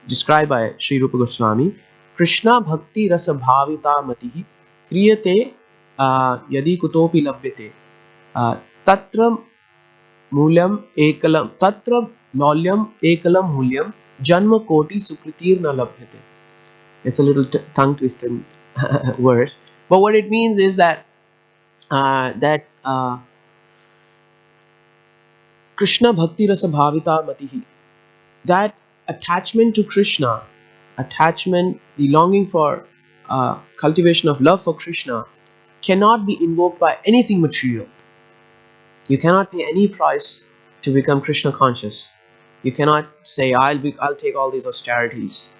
described by Sri Rupa Goswami. Krishna bhakti rasa bhavita matihi kriyate yadi kutopi labhyate tatra मूल्यम एकलम तत्र लौल्यम एकलम मूल्यम janma koti sukritir na labhyate. It's a little tongue twisted verse, but what it means is that Krishna bhakti rasa bhavita matihi, that attachment to Krishna, attachment, the longing for cultivation of love for Krishna, cannot be invoked by anything material. You cannot pay any price to become Krishna conscious. You cannot say, I'll take all these austerities,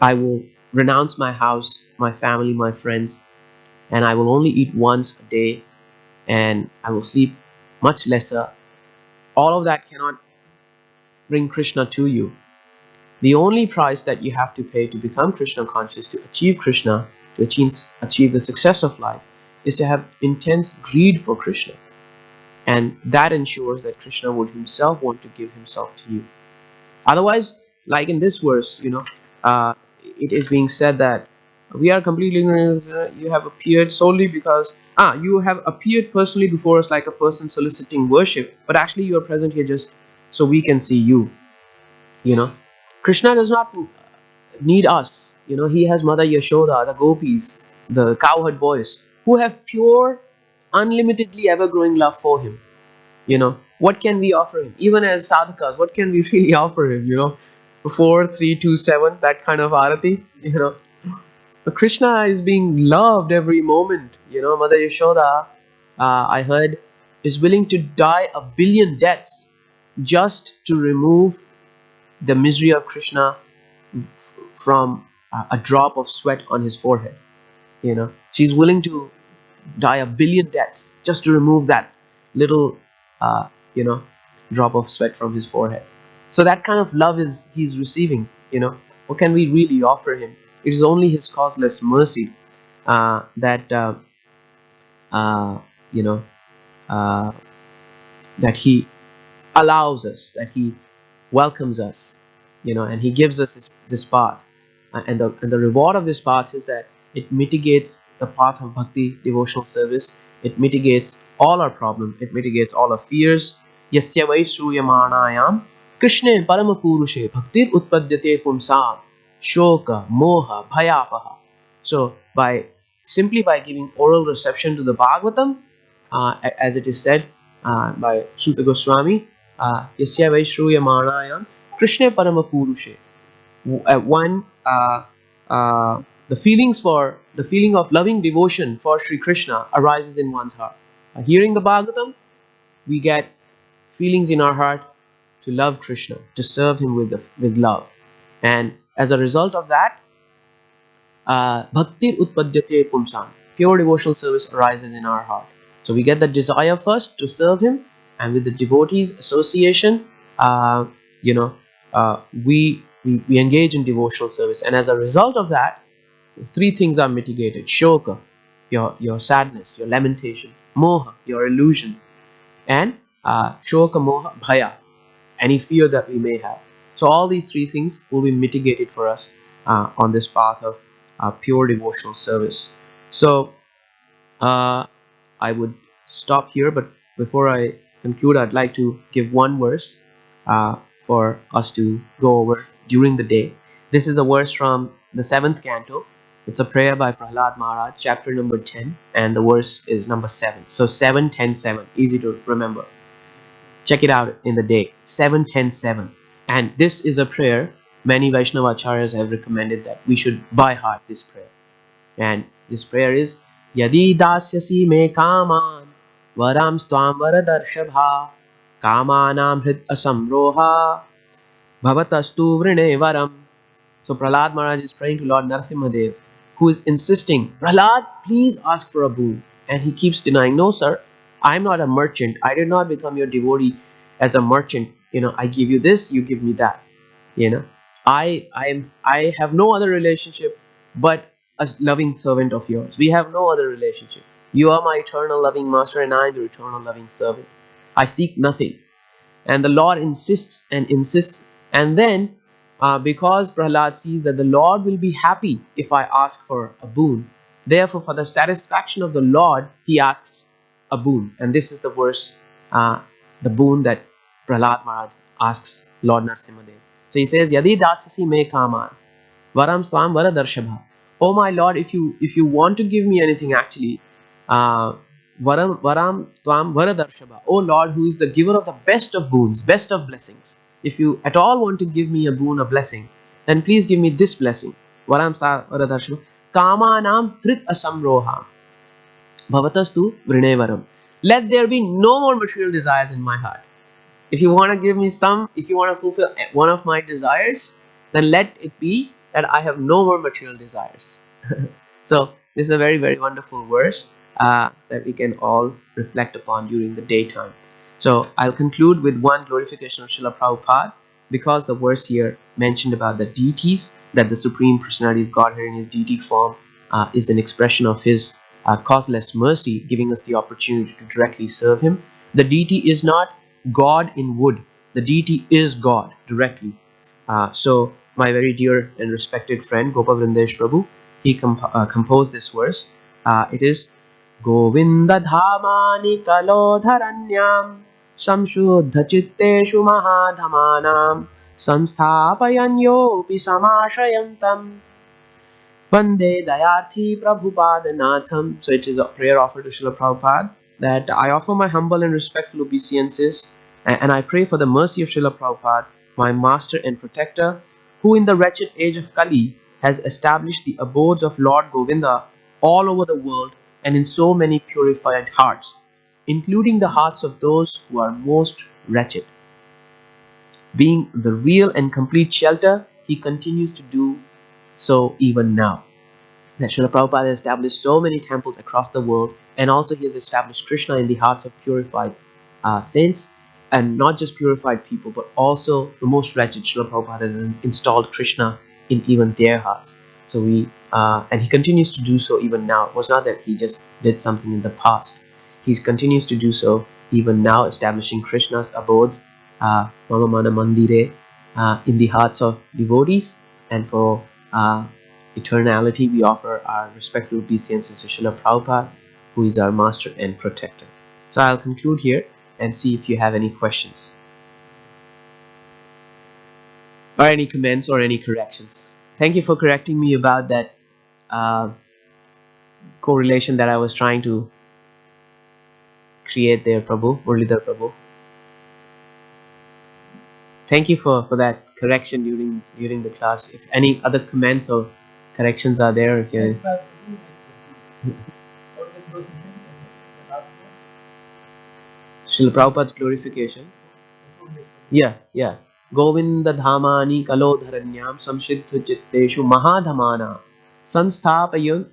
I will renounce my house, my family, my friends, and I will only eat once a day, and I will sleep much lesser. All of that cannot bring Krishna to you. The only price that you have to pay to become Krishna conscious, to achieve Krishna, to achieve the success of life, is to have intense greed for Krishna. And that ensures that Krishna would himself want to give himself to you. Otherwise, like in this verse, it is being said that we are completely ignorant. You have appeared solely because you have appeared personally before us like a person soliciting worship, but actually you are present here just so we can see you. Krishna does not need us. He has Mother Yashoda, the gopis, the cowherd boys, who have pure, unlimitedly ever-growing love for him. What can we offer him? Even as sadhakas, what can we really offer him? 4, 3, 2, 7, that kind of arati. But Krishna is being loved every moment. Mother Yashoda, I heard, is willing to die a billion deaths just to remove the misery of Krishna from a drop of sweat on his forehead. She's willing to die a billion deaths just to remove that little drop of sweat from his forehead. So that kind of love he's receiving. What can we really offer him? It is only his causeless mercy that that he allows us, that he welcomes us, and he gives us this path. And the reward of this path is that it mitigates the path of bhakti, devotional service. It mitigates all our problems. It mitigates all our fears. Yasya vai sruyamanayam Krishne paramapurushe bhaktir utpadyate pumsam shoka moha bhayapaha. So simply by giving oral reception to the Bhagavatam, as it is said by Suta Goswami, Yasya vai sruyamanayam Krishne paramapurushe, the feeling of loving devotion for Sri Krishna arises in one's heart. By hearing the Bhagavatam, we get feelings in our heart to love Krishna, to serve him with love, and as a result of that, bhaktir utpadyate pumsam, pure devotional service arises in our heart. So we get the desire first to serve him, and with the devotees association, we engage in devotional service, and as a result of that, three things are mitigated: shoka, your sadness, your lamentation; moha, your illusion; and shoka moha bhaya, any fear that we may have. So all these three things will be mitigated for us on this path of pure devotional service. So I would stop here, but before I conclude, I'd like to give one verse for us to go over during the day. This is a verse from the 7th canto. It's a prayer by Prahlada Maharaj, chapter number 10, and the verse is number 7. So 7, 10, 7, easy to remember. Check it out in the day. 7, 10, 7. And this is a prayer many Vaishnava acharyas have recommended that we should by heart this prayer. And this prayer is Yadi dasyasi me kaman varam stvam varadarshabha kamanam hrid asamroha bhavatastu vrine varam. So Prahlad Maharaj is praying to Lord Narasimhadev, who is insisting, Prahlad, please ask for a boon. And he keeps denying, no sir, I am not a merchant. I did not become your devotee as a merchant. I give you this, you give me that. I have no other relationship but a loving servant of yours. We have no other relationship. You are my eternal loving master, and I am your eternal loving servant. I seek nothing. And the Lord insists and insists And then, because Prahlad sees that the Lord will be happy if I ask for a boon, therefore, for the satisfaction of the Lord, he asks a boon. And this is the verse, the boon that Prahlad Maharaj asks Lord Narasimhadev. So he says, Yadi dasasi me kaman, varam stvam varadarshabha. Oh my Lord, if you want to give me anything, actually, varam tvam varadarshabha. Oh Lord, who is the giver of the best of boons, best of blessings. If you at all want to give me a boon, a blessing, then please give me this blessing. Varam stvam varadarshabha. Kamanam hrit asamroha. Bhavatastu vrinevaram. Let there be no more material desires in my heart. If you want to give me some, if you want to fulfill one of my desires, then let it be that I have no more material desires. So this is a very, very wonderful verse that we can all reflect upon during the daytime. So I'll conclude with one glorification of Srila Prabhupada, because the verse here mentioned about the deities, that the Supreme Personality of Godhead in his deity form is an expression of his causeless mercy, giving us the opportunity to directly serve him. The deity is not God in wood. The deity is God directly. So my very dear and respected friend Gopa Vrindesh Prabhu, he composed this verse. It is Govinda dhamani kalodharanyam samshuddha chitteshu mahadhamanam samsthapayanyopi samashayantam Vande Dayarthi Prabhupada. So it is a prayer offered to Srila Prabhupada, that I offer my humble and respectful obeisances, and I pray for the mercy of Srila Prabhupada, my master and protector, who in the wretched age of Kali has established the abodes of Lord Govinda all over the world and in so many purified hearts, including the hearts of those who are most wretched. Being the real and complete shelter, he continues to do so even now. That Srila Prabhupada has established so many temples across the world, and also he has established Krishna in the hearts of purified saints, and not just purified people, but also the most wretched. Srila Prabhupada has installed Krishna in even their hearts. So and he continues to do so even now. It was not that he just did something in the past. He continues to do so even now, establishing Krishna's abodes, Mama Mana Mandire, in the hearts of devotees. And for eternality, we offer our respectful obeisances to Srila Prabhupada, who is our master and protector. So I'll conclude here and see if you have any questions or any comments or any corrections. Thank you for correcting me about that correlation that I was trying to create there, Prabhu, Murlidhar Prabhu. Thank you for that correction during the class. If any other comments or corrections are there, if you Srila Prabhupada's glorification. Yeah. Govinda dhamani kalodharanyam samshiddha chitteshu mahadhamana samsthapayam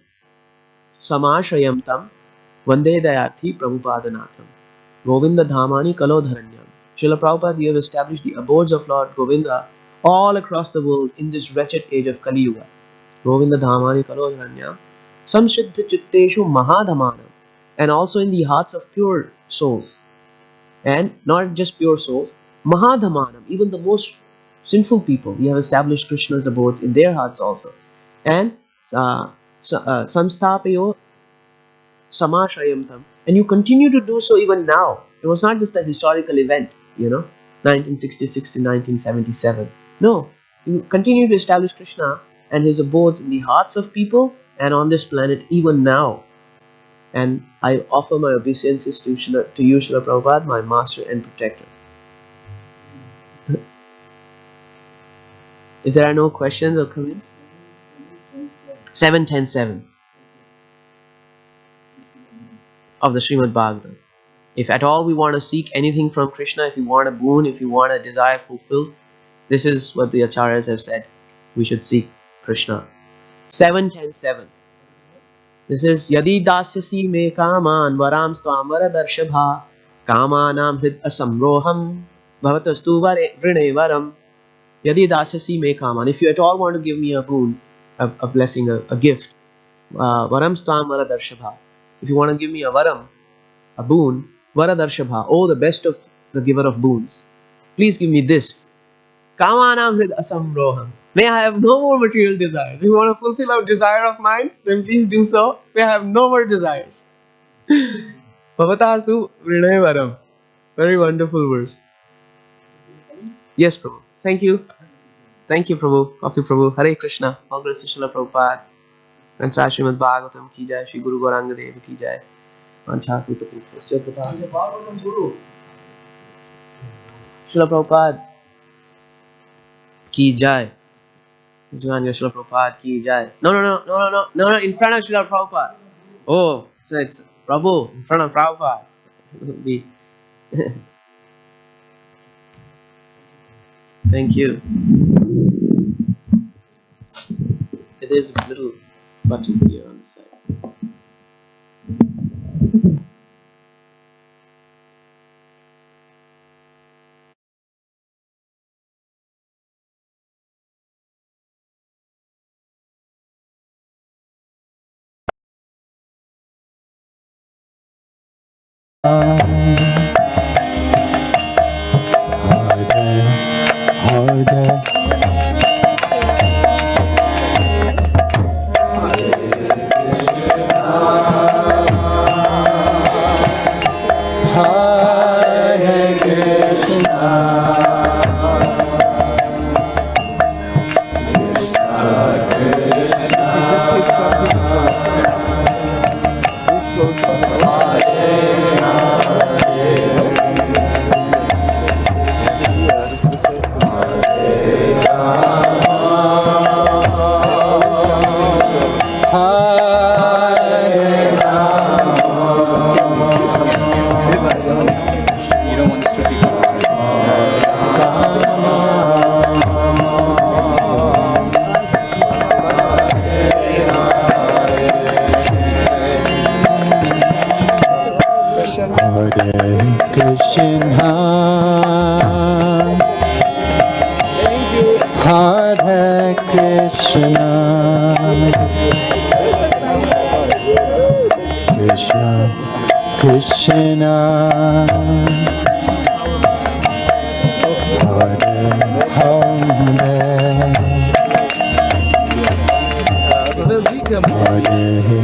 samashayam tam vande dayarthi prabhupadanatham. Govinda dhamani kalodharanyam. Srila Prabhupada, you have established the abodes of Lord Govinda all across the world in this wretched age of Kali Yuga. Govinda dhamani kalodharanyam samshiddha chitteshu mahadhamana. And also in the hearts of pure souls. And not just pure souls, Mahadhamanam, even the most sinful people, we have established Krishna's abodes in their hearts also. And Samsthapayo Samashayamtam. And you continue to do so even now. It was not just a historical event, 1966 to 1977. No, you continue to establish Krishna and his abodes in the hearts of people and on this planet even now. And I offer my obeisances to you, Srila Prabhupada, my master and protector. If there are no questions or comments, 7.10.7 of the Srimad Bhagavatam. If at all we want to seek anything from Krishna, if you want a boon, if you want a desire fulfilled, this is what the Acharyas have said. We should seek Krishna. 7.10.7. This is Yadi dasyasi me kaman varam stvam varadarshabha kamanam hrid asamroham bhavatastu vrine varam. Yadi dasyasi me kaman. If you at all want to give me a boon, a blessing, a gift, varam stvam varadarshabha. If you want to give me a varam, a boon, varadarshabha, oh the best of the giver of boons, please give me this. Kamanam hrid asamroham. May I have no more material desires. If you want to fulfill a desire of mine, then please do so. May I have no more desires. Bhavatastu Vrinayavaram. Very wonderful verse. Yes, Prabhu. Thank you. Thank you, Prabhu. Copy, Prabhu. Hare Krishna. All glories to Srila Prabhupada. And Srimad Bhagavatam ki jai. Shri Guru Gauranga Dev ki jai. Srila Prabhupada ki jai. Srila Prabhupada ki jai. No, in front of Srila Prabhupada. Oh, so it's Prabhu in front of Prabhupada. Thank you. There's a little button here on the side. Hare